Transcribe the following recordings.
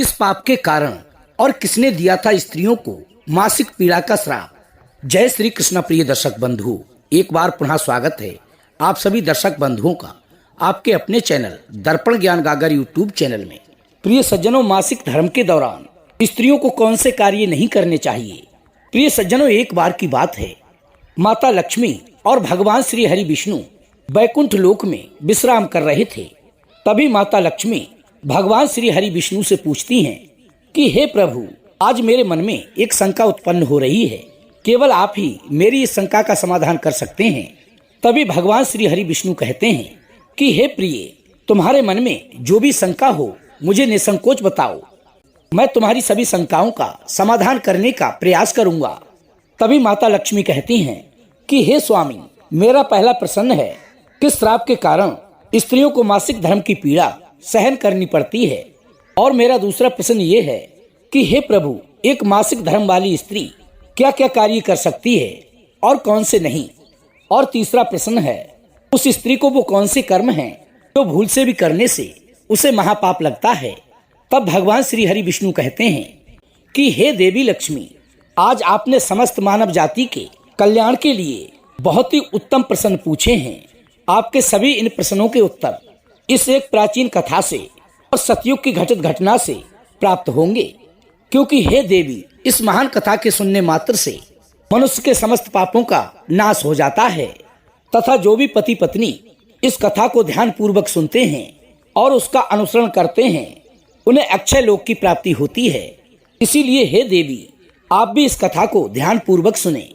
किस पाप के कारण और किसने दिया था स्त्रियों को मासिक पीड़ा का श्राप। जय श्री कृष्ण। प्रिय दर्शक बंधु, एक बार पुनः स्वागत है आप सभी दर्शक बंधुओं का आपके अपने चैनल दर्पण ज्ञान गागर यूट्यूब चैनल में। प्रिय सज्जनों, मासिक धर्म के दौरान स्त्रियों को कौन से कार्य नहीं करने चाहिए। प्रिय सज्जनों, एक बार की बात है, माता लक्ष्मी और भगवान श्री हरि विष्णु बैकुंठ लोक में विश्राम कर रहे थे। तभी माता लक्ष्मी भगवान श्री हरि विष्णु से पूछती हैं कि हे प्रभु, आज मेरे मन में एक शंका उत्पन्न हो रही है, केवल आप ही मेरी इस शंका का समाधान कर सकते हैं। तभी भगवान श्री हरि विष्णु कहते हैं कि हे प्रिय, तुम्हारे मन में जो भी शंका हो मुझे निसंकोच बताओ, मैं तुम्हारी सभी शंकाओं का समाधान करने का प्रयास करूंगा। तभी माता लक्ष्मी कहती हैं कि हे स्वामी, मेरा पहला प्रश्न है कि श्राप के कारण स्त्रियों को मासिक धर्म की पीड़ा सहन करनी पड़ती है। और मेरा दूसरा प्रश्न ये है कि हे प्रभु, एक मासिक धर्म वाली स्त्री क्या क्या कार्य कर सकती है और कौन से नहीं। और तीसरा प्रश्न है, उस स्त्री को वो कौन से कर्म हैं जो भूल से भी करने से उसे महापाप लगता है। तब भगवान श्री हरि विष्णु कहते हैं कि हे देवी लक्ष्मी, आज आपने समस्त मानव जाति के कल्याण के लिए बहुत ही उत्तम प्रश्न पूछे हैं। आपके सभी इन प्रश्नों के उत्तर इस एक प्राचीन कथा से और सतयुग की घटित घटना से प्राप्त होंगे। क्योंकि हे देवी, इस महान कथा के सुनने मात्र से मनुष्य के समस्त पापों का नाश हो जाता है तथा जो भी पति पत्नी इस कथा को ध्यान पूर्वक सुनते हैं और उसका अनुसरण करते हैं, उन्हें अक्षय लोक की प्राप्ति होती है। इसीलिए हे देवी, आप भी इस कथा को ध्यान पूर्वक सुने।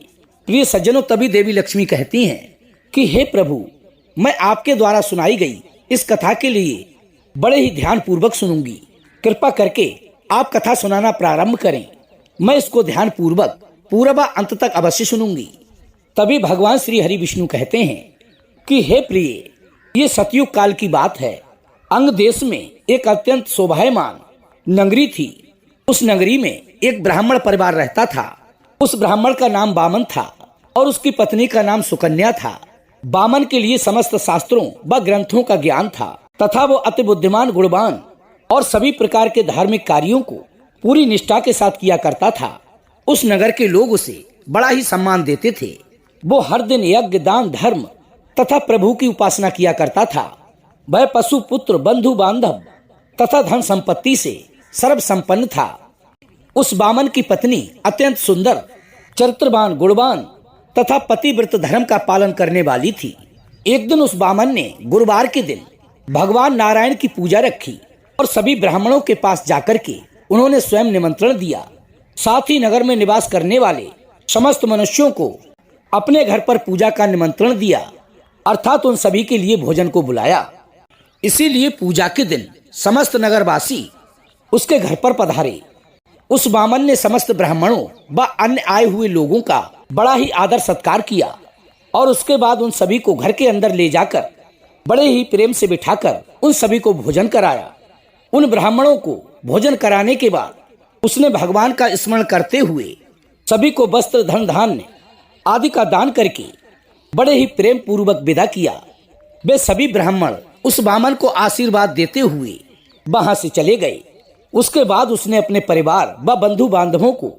प्रिय सज्जनों, तभी देवी लक्ष्मी कहती हैं कि हे प्रभु, मैं आपके द्वारा सुनाई गई इस कथा के लिए बड़े ही ध्यान पूर्वक सुनूंगी। कृपा करके आप कथा सुनाना प्रारंभ करें, मैं इसको ध्यान पूर्वक पूर्व अंत तक अवश्य सुनूंगी। तभी भगवान श्री हरि विष्णु कहते हैं कि हे प्रिय, ये सतयुग काल की बात है। अंग देश में एक अत्यंत शोभायमान नगरी थी। उस नगरी में एक ब्राह्मण परिवार रहता था। उस ब्राह्मण का नाम बामन था और उसकी पत्नी का नाम सुकन्या था। बामन के लिए समस्त शास्त्रों व ग्रंथों का ज्ञान था तथा वो अति बुद्धिमान, गुणवान और सभी प्रकार के धार्मिक कार्यों को पूरी निष्ठा के साथ किया करता था। उस नगर के लोग उसे बड़ा ही सम्मान देते थे। वो हर दिन यज्ञ, दान, धर्म तथा प्रभु की उपासना किया करता था। वह पशु, पुत्र, बंधु बांधव तथा धन संपत्ति से सर्व संपन्न था। उस बामन की पत्नी अत्यंत सुंदर, चरित्रवान, गुणवान तथा पतिव्रत धर्म का पालन करने वाली थी। एक दिन उस बामन ने गुरुवार के दिन भगवान नारायण की पूजा रखी और सभी ब्राह्मणों के पास जाकर के उन्होंने स्वयं निमंत्रण दिया। साथ ही नगर में निवास करने वाले समस्त मनुष्यों को अपने घर पर पूजा का निमंत्रण दिया, अर्थात उन सभी के लिए भोजन को बुलाया। इसीलिए पूजा के दिन समस्त नगरवासी उसके घर पर पधारे। उस बामन ने समस्त ब्राह्मणों व अन्य आए हुए लोगों का बड़ा ही आदर सत्कार किया और उसके बाद उन सभी को घर के अंदर ले जाकर बड़े ही प्रेम से बिठाकर उन सभी को भोजन कराया। उन ब्राह्मणों को भोजन कराने के बाद उसने भगवान का स्मरण करते हुए सभी को वस्त्र, धन, धान्य आदि का दान करके बड़े ही प्रेम पूर्वक विदा किया। वे सभी ब्राह्मण उस बामन को आशीर्वाद देते हुए वहां से चले गए। उसके बाद उसने अपने परिवार व बंधु बांधवों को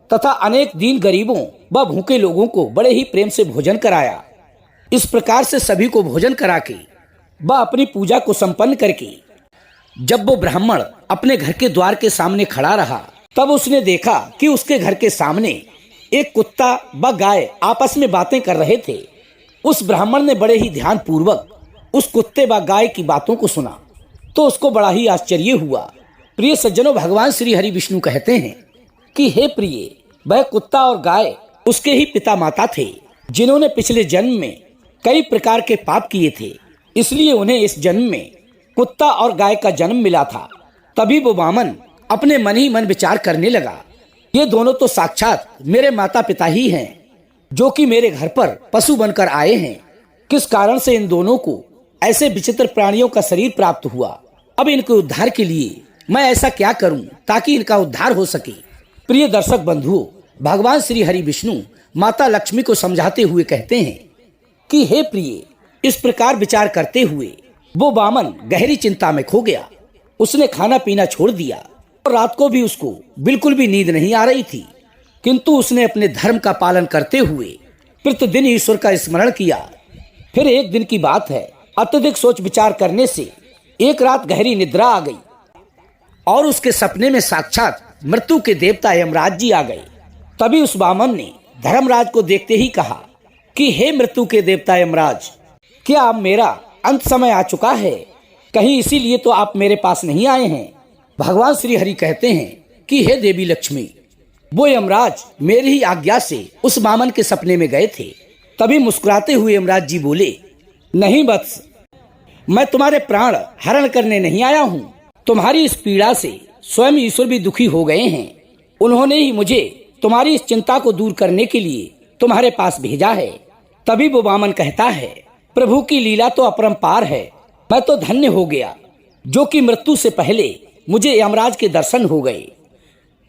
तथा अनेक दीन गरीबों व भूखे लोगों को बड़े ही प्रेम से भोजन कराया। इस प्रकार से सभी को भोजन करा के वह अपनी पूजा को संपन्न करके जब वो ब्राह्मण अपने घर के द्वार के सामने खड़ा रहा, तब उसने देखा कि उसके घर के सामने एक कुत्ता व गाय आपस में बातें कर रहे थे। उस ब्राह्मण ने बड़े ही ध्यान पूर्वक उस कुत्ते व गाय की बातों को सुना तो उसको बड़ा ही आश्चर्य हुआ। प्रिय सज्जनों, भगवान श्री हरि विष्णु कहते हैं कि हे प्रिय, वह कुत्ता और गाय उसके ही पिता माता थे, जिन्होंने पिछले जन्म में कई प्रकार के पाप किए थे। इसलिए उन्हें इस जन्म में कुत्ता और गाय का जन्म मिला था। तभी वो वामन अपने मन ही मन विचार करने लगा, ये दोनों तो साक्षात मेरे माता पिता ही हैं, जो कि मेरे घर पर पशु बनकर आए हैं। किस कारण से इन दोनों को ऐसे विचित्र प्राणियों का शरीर प्राप्त हुआ। अब इनके उद्धार के लिए मैं ऐसा क्या करूं ताकि इनका उद्धार हो सके। प्रिय दर्शक बंधुओं, भगवान श्री हरि विष्णु माता लक्ष्मी को समझाते हुए कहते हैं कि हे प्रिय, इस प्रकार विचार करते हुए वो वामन गहरी चिंता में खो गया। उसने खाना पीना छोड़ दिया और रात को भी उसको बिल्कुल भी नींद नहीं आ रही थी, किंतु उसने अपने धर्म का पालन करते हुए प्रतिदिन ईश्वर का स्मरण किया। फिर एक दिन की बात है, अत्यधिक सोच विचार करने से एक रात गहरी निद्रा आ गई और उसके सपने में साक्षात मृत्यु के देवता यमराज जी आ गए। तभी उस वामन ने धर्मराज को देखते ही कहा कि हे मृत्यु के देवता यमराज, क्या अब मेरा अंत समय आ चुका है? कहीं इसीलिए तो आप मेरे पास नहीं आए हैं? भगवान श्री हरि कहते हैं कि हे देवी लक्ष्मी, वो यमराज मेरी ही आज्ञा से उस वामन के सपने में गए थे। तभी मुस्कुराते हुए यमराज जी बोले, नहीं वत्स, मैं तुम्हारे प्राण हरण करने नहीं आया हूँ। तुम्हारी इस पीड़ा से स्वयं ईश्वर भी दुखी हो गए हैं। उन्होंने ही मुझे तुम्हारी इस चिंता को दूर करने के लिए तुम्हारे पास भेजा है। तभी वो वामन कहता है, प्रभु की लीला तो अपरंपार है। मैं तो धन्य हो गया जो कि मृत्यु से पहले मुझे यमराज के दर्शन हो गए।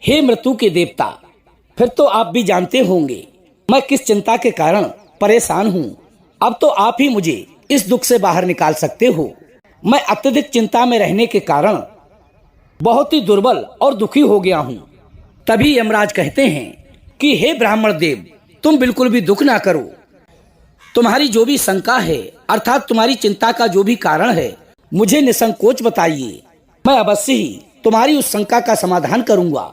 हे मृत्यु के देवता, फिर तो आप भी जानते होंगे मैं किस चिंता के कारण परेशान हूँ। अब तो आप ही मुझे इस दुख से बाहर निकाल सकते हो। मैं अत्यधिक चिंता में रहने के कारण बहुत ही दुर्बल और दुखी हो गया हूँ। तभी यमराज कहते हैं कि हे ब्राह्मण देव, तुम बिल्कुल भी दुख ना करो। तुम्हारी जो भी शंका है, अर्थात तुम्हारी चिंता का जो भी कारण है, मुझे निसंकोच बताइए। मैं अवश्य ही तुम्हारी उस शंका का समाधान करूंगा।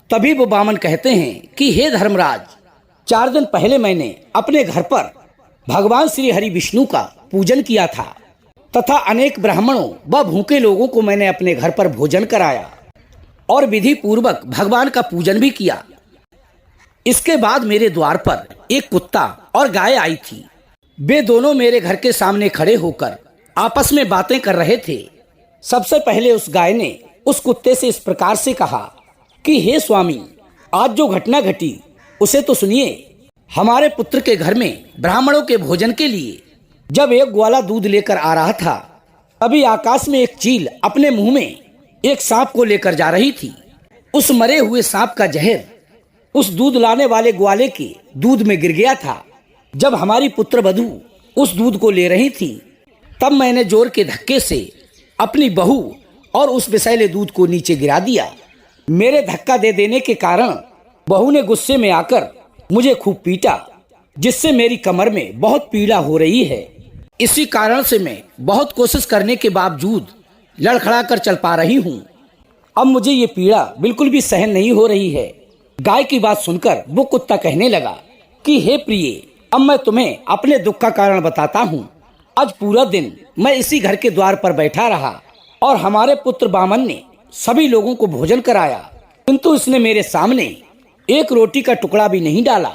तभी वो वामन कहते हैं कि हे धर्मराज, 4 दिन पहले मैंने अपने घर पर भगवान श्री हरि विष्णु का पूजन किया था तथा अनेक ब्राह्मणों व भूखे लोगों को मैंने अपने घर पर भोजन कराया और विधि पूर्वक भगवान का पूजन भी किया। इसके बाद मेरे द्वार पर एक कुत्ता और गाय आई थी। वे दोनों मेरे घर के सामने खड़े होकर आपस में बातें कर रहे थे। सबसे पहले उस गाय ने उस कुत्ते से इस प्रकार से कहा कि हे स्वामी, आज जो घटना घटी उसे तो सुनिए। हमारे पुत्र के घर में ब्राह्मणों के भोजन के लिए जब एक ग्वाला दूध लेकर आ रहा था, तभी आकाश में एक चील अपने मुंह में एक सांप को लेकर जा रही थी। उस मरे हुए सांप का जहर उस दूध लाने वाले ग्वाले के दूध में गिर गया था। जब हमारी पुत्र वधू उस दूध को ले रही थी, तब मैंने जोर के धक्के से अपनी बहू और उस विषैले दूध को नीचे गिरा दिया। मेरे धक्का दे देने के कारण बहू ने गुस्से में आकर मुझे खूब पीटा, जिससे मेरी कमर में बहुत पीड़ा हो रही है। इसी कारण से मैं बहुत कोशिश करने के बावजूद लड़खड़ा कर चल पा रही हूँ। अब मुझे ये पीड़ा बिल्कुल भी सहन नहीं हो रही है। गाय की बात सुनकर वो कुत्ता कहने लगा कि हे प्रिय, अब मैं तुम्हें अपने दुख का कारण बताता हूँ। आज पूरा दिन मैं इसी घर के द्वार पर बैठा रहा और हमारे पुत्र वामन ने सभी लोगों को भोजन कराया, किंतु इसने मेरे सामने एक रोटी का टुकड़ा भी नहीं डाला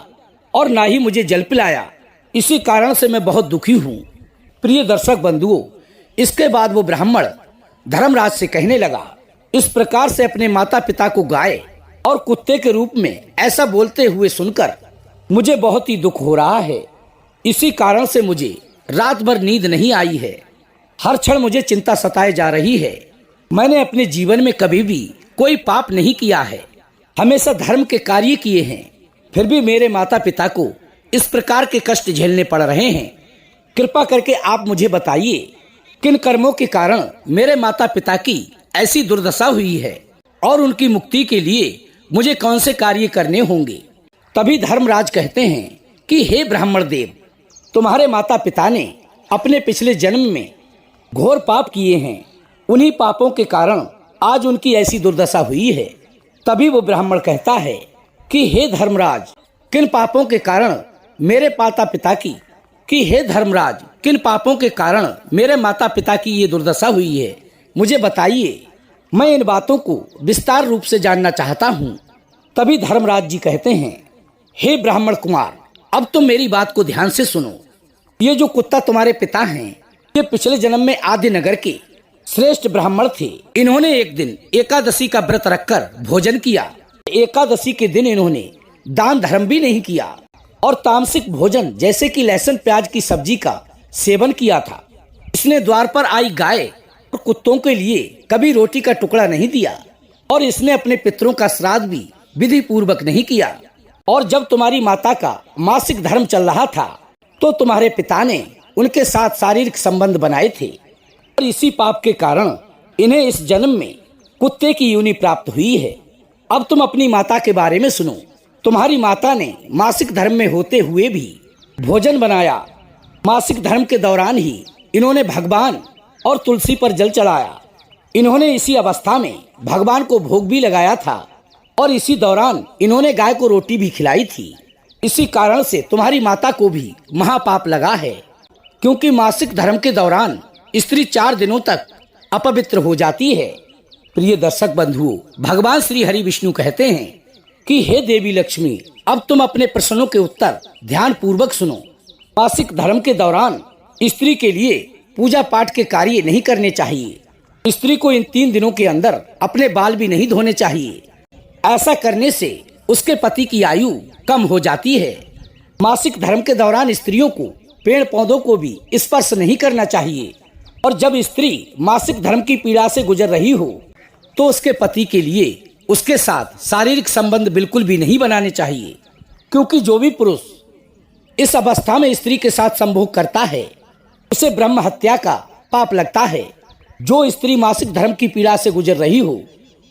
और ना ही मुझे जल पिलाया। इसी कारण से मैं बहुत दुखी हूँ। प्रिय दर्शक बंधुओं, इसके बाद वो ब्राह्मण धर्मराज से कहने लगा, इस प्रकार से अपने माता पिता को गाय और कुत्ते के रूप में ऐसा बोलते हुए सुनकर मुझे बहुत ही दुख हो रहा है। इसी कारण से मुझे रात भर नींद नहीं आई है। हर क्षण मुझे चिंता सताए जा रही है। मैंने अपने जीवन में कभी भी कोई पाप नहीं किया है, हमेशा धर्म के कार्य किए हैं, फिर भी मेरे माता पिता को इस प्रकार के कष्ट झेलने पड़ रहे हैं। कृपा करके आप मुझे बताइए, किन कर्मों के कारण मेरे माता पिता की ऐसी दुर्दशा हुई है और उनकी मुक्ति के लिए मुझे कौन से कार्य करने होंगे। तभी धर्मराज कहते हैं कि हे ब्राह्मण देव, तुम्हारे माता पिता ने अपने पिछले जन्म में घोर पाप किए हैं। उन्हीं पापों के कारण आज उनकी ऐसी दुर्दशा हुई है। तभी वो ब्राह्मण कहता है कि हे धर्मराज, किन पापों के कारण मेरे माता पिता की किन पापों के कारण मेरे माता पिता की ये दुर्दशा हुई है, मुझे बताइए। मैं इन बातों को विस्तार रूप से जानना चाहता हूँ। तभी धर्मराज जी कहते हैं, हे ब्राह्मण कुमार, अब तुम मेरी बात को ध्यान से सुनो। ये जो कुत्ता तुम्हारे पिता हैं, ये पिछले जन्म में आदि नगर के श्रेष्ठ ब्राह्मण थे। इन्होंने एक दिन एकादशी का व्रत रखकर भोजन किया। एकादशी के दिन इन्होंने दान धर्म भी नहीं किया और तामसिक भोजन जैसे कि लहसुन प्याज की सब्जी का सेवन किया था। इसने द्वार पर आई गाय और कुत्तों के लिए कभी रोटी का टुकड़ा नहीं दिया और इसने अपने पितरों का श्राद्ध भी विधि पूर्वक नहीं किया। और जब तुम्हारी माता का मासिक धर्म चल रहा था, तो तुम्हारे पिता ने उनके साथ शारीरिक संबंध बनाए थे और इसी पाप के कारण इन्हें इस जन्म में कुत्ते की योनि प्राप्त हुई है। अब तुम अपनी माता के बारे में सुनो। तुम्हारी माता ने मासिक धर्म में होते हुए भी भोजन बनाया। मासिक धर्म के दौरान ही इन्होंने भगवान और तुलसी पर जल चढ़ाया। इन्होंने इसी अवस्था में भगवान को भोग भी लगाया था और इसी दौरान इन्होंने गाय को रोटी भी खिलाई थी। इसी कारण से तुम्हारी माता को भी महापाप लगा है, क्योंकि मासिक धर्म के दौरान स्त्री 4 दिनों तक अपवित्र हो जाती है। प्रिय दर्शक बंधुओं, भगवान श्री हरि विष्णु कहते हैं कि हे देवी लक्ष्मी, अब तुम अपने प्रश्नों के उत्तर ध्यान पूर्वक सुनो। मासिक धर्म के दौरान स्त्री के लिए पूजा पाठ के कार्य नहीं करने चाहिए। स्त्री को इन 3 दिनों के अंदर अपने बाल भी नहीं धोने चाहिए। ऐसा करने से उसके पति की आयु कम हो जाती है। मासिक धर्म के दौरान स्त्रियों को पेड़ पौधों को भी स्पर्श नहीं करना चाहिए। और जब स्त्री मासिक धर्म की पीड़ा से गुजर रही हो तो उसके पति के लिए उसके साथ शारीरिक संबंध बिल्कुल भी नहीं बनाने चाहिए, क्योंकि जो भी पुरुष इस अवस्था में स्त्री के साथ संभोग करता है उसे ब्रह्म हत्या का पाप लगता है। जो स्त्री मासिक धर्म की पीड़ा से गुजर रही हो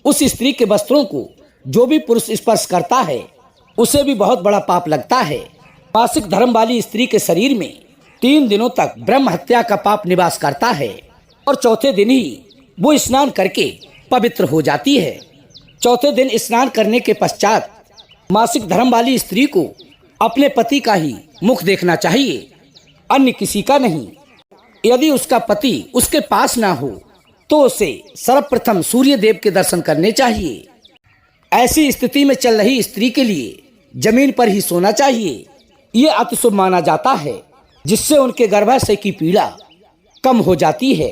उस स्त्री के वस्त्रों को जो भी पुरुष स्पर्श करता है उसे भी बहुत बड़ा पाप लगता है। मासिक धर्म वाली स्त्री के शरीर में 3 दिनों तक ब्रह्म हत्या का पाप निवास करता है और चौथे दिन ही वो स्नान करके पवित्र हो जाती है। चौथे दिन स्नान करने के पश्चात मासिक धर्म वाली स्त्री को अपने पति का ही मुख देखना चाहिए, अन्य किसी का नहीं। यदि उसका पति उसके पास ना हो तो उसे सर्वप्रथम सूर्य देव के दर्शन करने चाहिए। ऐसी स्थिति में चल रही स्त्री के लिए जमीन पर ही सोना चाहिए। ये अति शुभ माना जाता है, जिससे उनके गर्भाशय की पीड़ा कम हो जाती है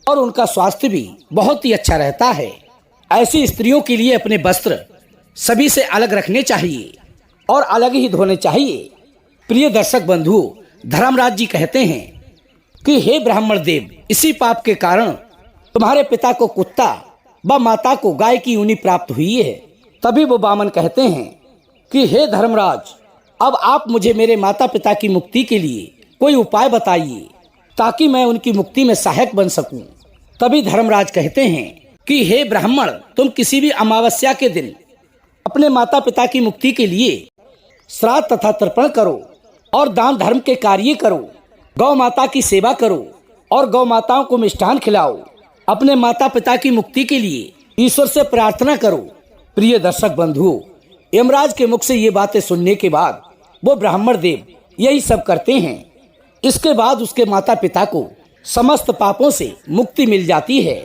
और उनका स्वास्थ्य भी बहुत ही अच्छा रहता है। ऐसी स्त्रियों के लिए अपने वस्त्र सभी से अलग रखने चाहिए और अलग ही धोने चाहिए। प्रिय दर्शक बंधुओं, धर्मराज जी कहते हैं कि हे ब्राह्मण देव, इसी पाप के कारण तुम्हारे पिता को कुत्ता व माता को गाय की योनि प्राप्त हुई है। तभी वो वामन कहते हैं कि हे धर्मराज, अब आप मुझे मेरे माता पिता की मुक्ति के लिए कोई उपाय बताइए ताकि मैं उनकी मुक्ति में सहायक बन सकूं। तभी धर्मराज कहते हैं कि हे ब्राह्मण, तुम किसी भी अमावस्या के दिन अपने माता पिता की मुक्ति के लिए श्राद्ध तथा तर्पण करो और दान धर्म के कार्य करो। गौ माता की सेवा करो और गौ माताओं को मिष्ठान खिलाओ। अपने माता पिता की मुक्ति के लिए ईश्वर से प्रार्थना करो। प्रिय दर्शक बंधुओं, यमराज के मुख से ये बातें सुनने के बाद वो ब्राह्मण देव यही सब करते हैं। इसके बाद उसके माता पिता को समस्त पापों से मुक्ति मिल जाती है।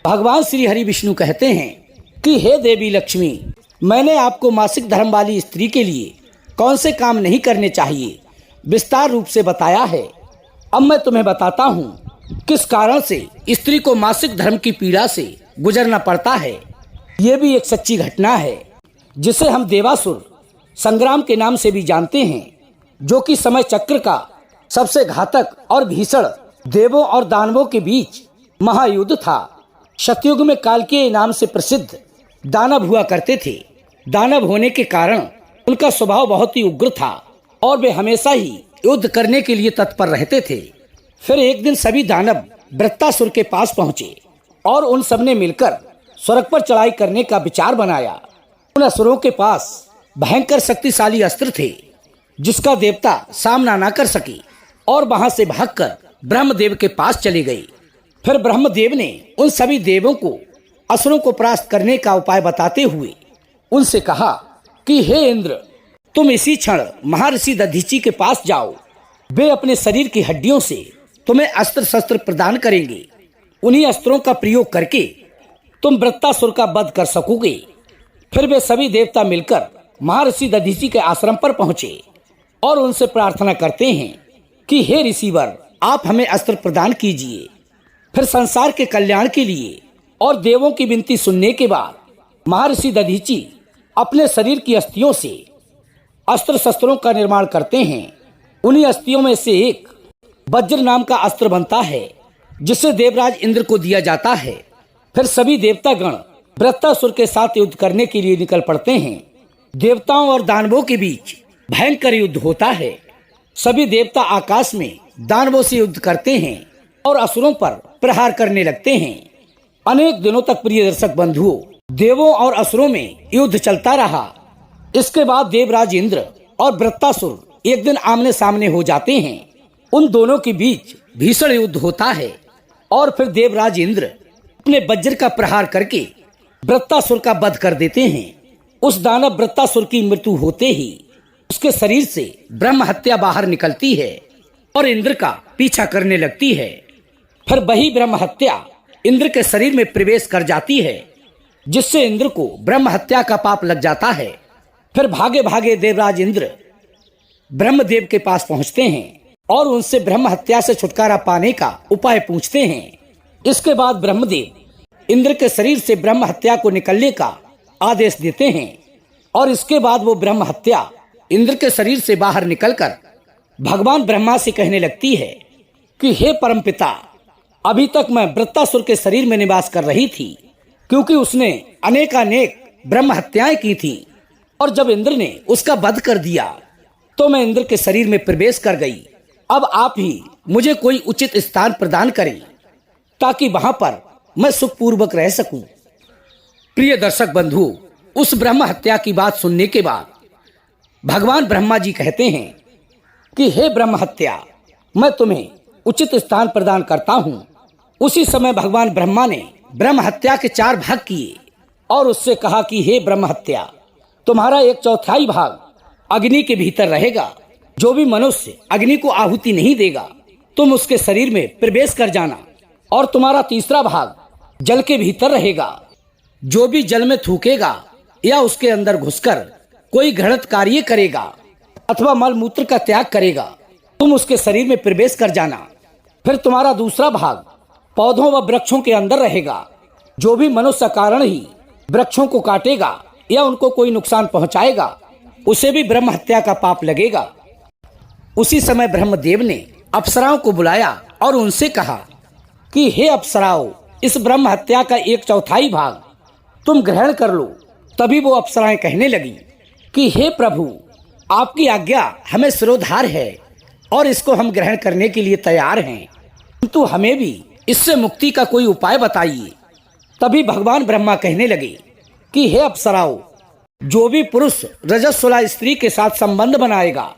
भगवान श्री हरि विष्णु कहते हैं कि हे देवी लक्ष्मी, मैंने आपको मासिक धर्म वाली स्त्री के लिए कौन से काम नहीं करने चाहिए विस्तार रूप से बताया है। अब मैं तुम्हें बताता हूँ किस कारण से स्त्री को मासिक धर्म की पीड़ा से गुजरना पड़ता है। ये भी एक सच्ची घटना है जिसे हम देवासुर संग्राम के नाम से भी जानते हैं, जो कि समय चक्र का सबसे घातक और भीषण देवों और दानवों के बीच महायुद्ध था। सतयुग में कालकेय नाम से प्रसिद्ध दानव हुआ करते थे। दानव होने के कारण उनका स्वभाव बहुत ही उग्र था और वे हमेशा ही युद्ध करने के लिए तत्पर रहते थे। फिर एक दिन सभी दानव वृत्तासुर के पास पहुंचे और उन सब ने मिलकर स्वर्ग पर चढ़ाई करने का विचार बनाया। उन असुरों के पास भयंकर शक्तिशाली अस्त्र थे जिसका देवता सामना न कर सके और वहां से भागकर ब्रह्मदेव के पास चले गए। फिर ब्रह्मदेव ने उन सभी देवों को असुरों को परास्त करने का उपाय बताते हुए उनसे कहा कि हे इंद्र, तुम इसी क्षण महर्षि दधीचि के पास जाओ। वे अपने शरीर की हड्डियों से तुम्हें अस्त्र शस्त्र प्रदान करेंगे। उन्हीं अस्त्रों का प्रयोग करके तुम वृत्तासुर का वध कर सकोगे। फिर वे सभी देवता मिलकर महर्षि दधीचि के आश्रम पर पहुंचे और उनसे प्रार्थना करते हैं कि हे ऋषिवर, आप हमें अस्त्र प्रदान कीजिए। फिर संसार के कल्याण के लिए और देवों की विनती सुनने के बाद महर्षि दधीचि अपने शरीर की अस्थियों से अस्त्र शस्त्रों का निर्माण करते हैं। उन्हीं अस्थियों में से एक वज्र नाम का अस्त्र बनता है जिसे देवराज इंद्र को दिया जाता है। फिर सभी देवतागण वृत्तासुर के साथ युद्ध करने के लिए निकल पड़ते हैं। देवताओं और दानवों के बीच भयंकर युद्ध होता है। सभी देवता आकाश में दानवों से युद्ध करते हैं और असुरों पर प्रहार करने लगते हैं। अनेक दिनों तक प्रिय दर्शक बंधुओं देवों और असुरों में युद्ध चलता रहा। इसके बाद देवराज इंद्र और वृत्तासुर एक दिन आमने सामने हो जाते हैं। उन दोनों के बीच भीषण युद्ध होता है और फिर देवराज इंद्र अपने वज्र का प्रहार करके वृत्तासुर का वध कर देते हैं। उस दानव वृत्तासुर की मृत्यु होते ही उसके शरीर से ब्रह्म हत्या बाहर निकलती है और इंद्र का पीछा करने लगती है। फिर वही ब्रह्म हत्या इंद्र के शरीर में प्रवेश कर जाती है, जिससे इंद्र को ब्रह्म हत्या का पाप लग जाता है। फिर भागे भागे देवराज इंद्र ब्रह्मदेव के पास पहुंचते हैं और उनसे ब्रह्म हत्या से छुटकारा पाने का उपाय पूछते हैं। इसके बाद ब्रह्मदेव इंद्र के शरीर से ब्रह्म हत्या को निकलने का आदेश देते हैं और इसके बाद वो ब्रह्म हत्या इंद्र के शरीर से बाहर निकलकर भगवान ब्रह्मा से कहने लगती है कि हे परमपिता, अभी तक मैं वृत्तासुर के शरीर में निवास कर रही थी, क्योंकि उसने अनेकानेक ब्रह्म हत्याएं की थी, और जब इंद्र ने उसका वध कर दिया तो मैं इंद्र के शरीर में प्रवेश कर गई। अब आप ही मुझे कोई उचित स्थान प्रदान करें ताकि वहां पर मैं सुखपूर्वक रह सकूं। प्रिय दर्शक बंधु, उस ब्रह्म हत्या की बात सुनने के बाद भगवान ब्रह्मा जी कहते हैं कि हे ब्रह्म हत्या, मैं तुम्हें उचित स्थान प्रदान करता हूं। उसी समय भगवान ब्रह्मा ने ब्रह्म हत्या के 4 भाग किए और उससे कहा कि हे ब्रह्म हत्या, तुम्हारा 1/4 भाग अग्नि के भीतर रहेगा। जो भी मनुष्य अग्नि को आहुति नहीं देगा तुम उसके शरीर में प्रवेश कर जाना, और तुम्हारा 3रा भाग जल के भीतर रहेगा। जो भी जल में थूकेगा या उसके अंदर घुसकर कोई घृणित कार्य करेगा अथवा मल मूत्र का त्याग करेगा तुम उसके शरीर में प्रवेश कर जाना। फिर तुम्हारा 2रा भाग पौधों व वृक्षों के अंदर रहेगा। जो भी मनुष्य कारण ही वृक्षों को काटेगा या उनको कोई नुकसान पहुंचाएगा उसे भी ब्रह्म हत्या का पाप लगेगा। उसी समय ब्रह्मदेव ने अप्सराओं को बुलाया और उनसे कहा कि हे अप्सराओं, इस ब्रह्म हत्या का 1/4 भाग तुम ग्रहण कर लो। तभी वो अप्सराएं कहने लगी कि हे प्रभु, आपकी आज्ञा हमें सिरोधार है और इसको हम ग्रहण करने के लिए तैयार हैं, किंतु हमें भी इससे मुक्ति का कोई उपाय बताइए। तभी भगवान ब्रह्मा कहने लगे कि हे अप्सराओं, जो भी पुरुष रजस्वला स्त्री के साथ संबंध बनाएगा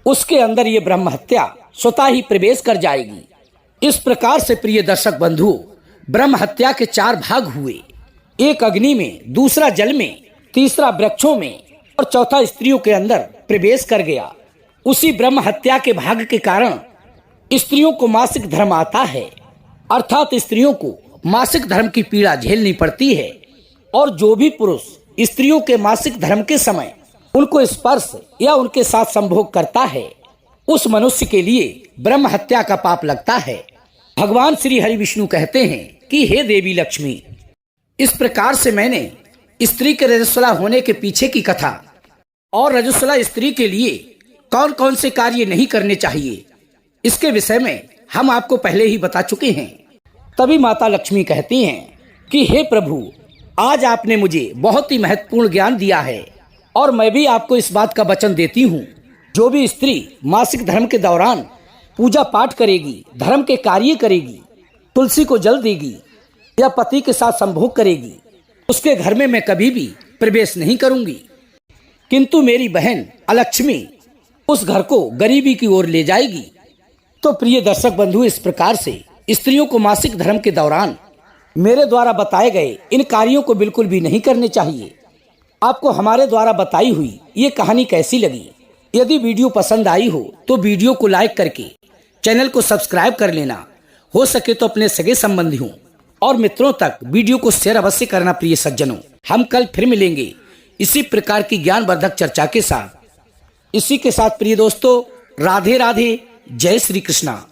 उसके अंदर ये ब्रह्म हत्या स्वतः ही प्रवेश कर जाएगी। इस प्रकार से प्रिय दर्शक बंधुओं, ब्रह्म हत्या के 4 भाग हुए। एक अग्नि में, दूसरा जल में, तीसरा वृक्षों में और चौथा स्त्रियों के अंदर प्रवेश कर गया। उसी ब्रह्म हत्या के भाग के कारण स्त्रियों को मासिक धर्म आता है, अर्थात स्त्रियों को मासिक धर्म की पीड़ा झेलनी पड़ती है। और जो भी पुरुष स्त्रियों के मासिक धर्म के समय उनको स्पर्श या उनके साथ संभोग करता है उस मनुष्य के लिए ब्रह्म हत्या का पाप लगता है। भगवान श्री हरि विष्णु कहते हैं कि हे देवी लक्ष्मी, इस प्रकार से मैंने स्त्री के रजस्वला होने के पीछे की कथा और रजस्वला स्त्री के लिए कौन कौन से कार्य नहीं करने चाहिए इसके विषय में हम आपको पहले ही बता चुके हैं। तभी माता लक्ष्मी कहती हैं कि हे प्रभु, आज आपने मुझे बहुत ही महत्वपूर्ण ज्ञान दिया है और मैं भी आपको इस बात का वचन देती हूँ, जो भी स्त्री मासिक धर्म के दौरान पूजा पाठ करेगी, धर्म के कार्य करेगी, तुलसी को जल देगी या पति के साथ संभोग करेगी, उसके घर में मैं कभी भी प्रवेश नहीं करूंगी। किंतु मेरी बहन अलक्ष्मी उस घर को गरीबी की ओर ले जाएगी। तो प्रिय दर्शक बंधु, इस प्रकार से स्त्रियों को मासिक धर्म के दौरान मेरे द्वारा बताए गए इन कार्यों को बिल्कुल भी नहीं करने चाहिए। आपको हमारे द्वारा बताई हुई ये कहानी कैसी लगी? यदि वीडियो पसंद आई हो तो वीडियो को लाइक करके चैनल को सब्सक्राइब कर लेना। हो सके तो अपने सगे संबंधियों और मित्रों तक वीडियो को शेयर अवश्य करना। प्रिय सज्जनों, हम कल फिर मिलेंगे इसी प्रकार की ज्ञानवर्धक चर्चा के साथ। इसी के साथ प्रिय दोस्तों, राधे राधे, जय श्री कृष्णा।